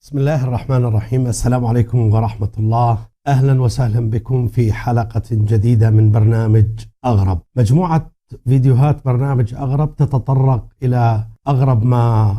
بسم الله الرحمن الرحيم. السلام عليكم ورحمة الله. أهلا وسهلا بكم في حلقة جديدة من برنامج أغرب. مجموعة فيديوهات برنامج أغرب تتطرق إلى أغرب ما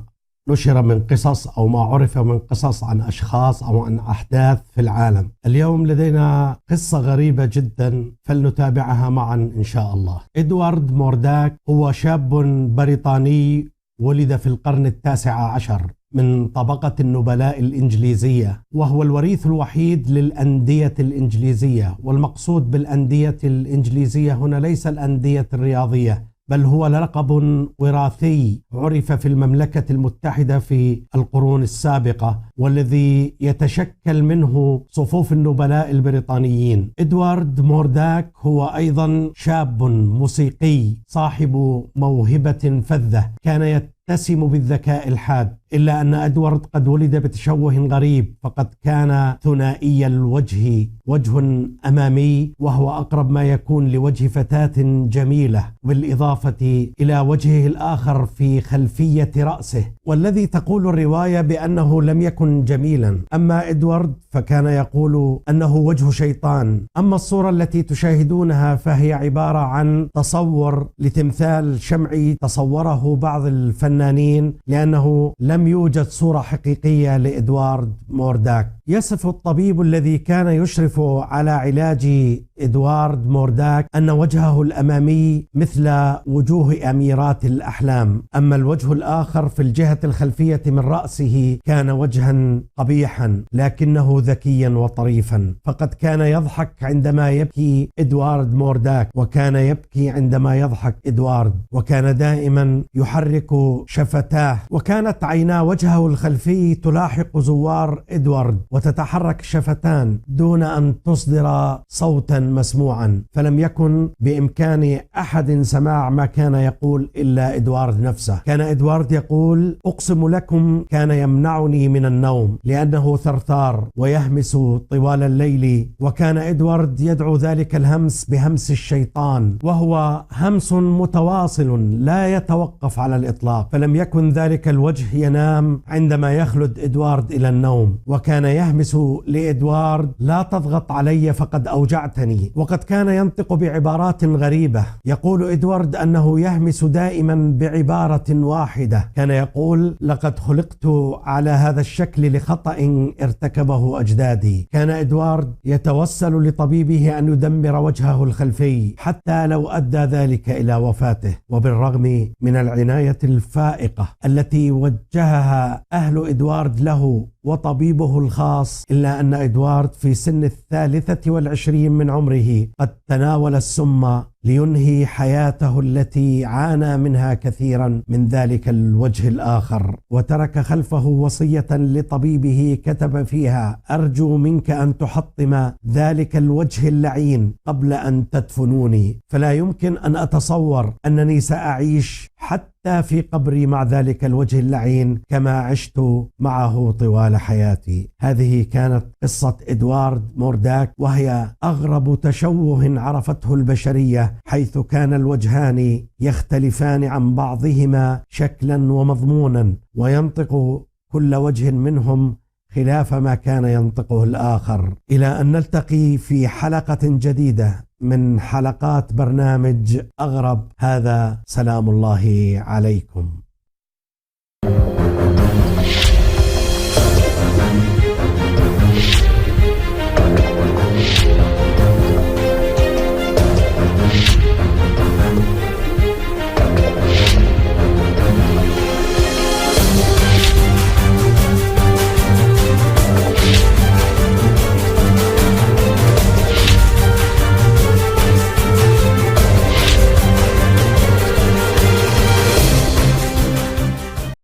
نشر من قصص أو ما عرف من قصص عن أشخاص أو عن أحداث في العالم. اليوم لدينا قصة غريبة جدا فلنتابعها معا إن شاء الله. إدوارد مورداك هو شاب بريطاني ولد في القرن 19 من طبقة النبلاء الإنجليزية، وهو الوريث الوحيد للأندية الإنجليزية. والمقصود بالأندية الإنجليزية هنا ليس الأندية الرياضية، بل هو لقب وراثي عرف في المملكة المتحدة في القرون السابقة، والذي يتشكل منه صفوف النبلاء البريطانيين. إدوارد مورداك هو أيضا شاب موسيقي صاحب موهبة فذة، كان يتسم بالذكاء الحاد، إلا أن إدوارد قد ولد بتشوه غريب، فقد كان ثنائي الوجه، وجه أمامي وهو أقرب ما يكون لوجه فتاة جميلة، بالإضافة إلى وجهه الآخر في خلفية رأسه، والذي تقول الرواية بأنه لم يكن جميلا. أما إدوارد فكان يقول أنه وجه شيطان. أما الصورة التي تشاهدونها فهي عبارة عن تصور لتمثال شمعي تصوره بعض الفنانين، لأنه لم يوجد صورة حقيقية لإدوارد مورداك. يصف الطبيب الذي كان يشرف على علاج إدوارد مورداك أن وجهه الأمامي مثل وجوه أميرات الأحلام، أما الوجه الآخر في الجهة الخلفية من رأسه كان وجها قبيحا لكنه ذكيا وطريفا، فقد كان يضحك عندما يبكي إدوارد مورداك، وكان يبكي عندما يضحك إدوارد، وكان دائما يحرك شفتاه، وكانت عينا وجهه الخلفي تلاحق زوار إدوارد، وتتحرك شفتان دون أن تصدر صوتا مسموعا، فلم يكن بإمكان أحد سماع ما كان يقول إلا إدوارد نفسه. كان إدوارد يقول: أقسم لكم كان يمنعني من النوم لأنه ثرثار ويهمس طوال الليل، وكان إدوارد يدعو ذلك الهمس بهمس الشيطان، وهو همس متواصل لا يتوقف على الإطلاق، فلم يكن ذلك الوجه ينام عندما يخلد إدوارد إلى النوم، وكان يهمس لإدوارد: لا تضغط علي فقد أوجعتني. وقد كان ينطق بعبارات غريبة. يقول إدوارد أنه يهمس دائما بعبارة واحدة، كان يقول: لقد خلقت على هذا الشكل لخطأ ارتكبه أجدادي. كان إدوارد يتوسل لطبيبه أن يدمر وجهه الخلفي حتى لو أدى ذلك إلى وفاته، وبالرغم من العناية الفائقة التي وجهها أهل إدوارد له وطبيبه الخاص، إلا أن إدوارد في سن 23 من عمره قد تناول السم لينهي حياته التي عانى منها كثيرا من ذلك الوجه الآخر، وترك خلفه وصية لطبيبه كتب فيها: أرجو منك أن تحطم ذلك الوجه اللعين قبل أن تدفنوني، فلا يمكن أن أتصور أنني سأعيش حتى في قبري مع ذلك الوجه اللعين كما عشت معه طوال حياتي. هذه كانت قصة إدوارد مورداك، وهي أغرب تشوه عرفته البشرية، حيث كان الوجهان يختلفان عن بعضهما شكلا ومضمونا، وينطق كل وجه منهم خلاف ما كان ينطقه الآخر. إلى أن نلتقي في حلقة جديدة من حلقات برنامج أغرب. هذا سلام الله عليكم.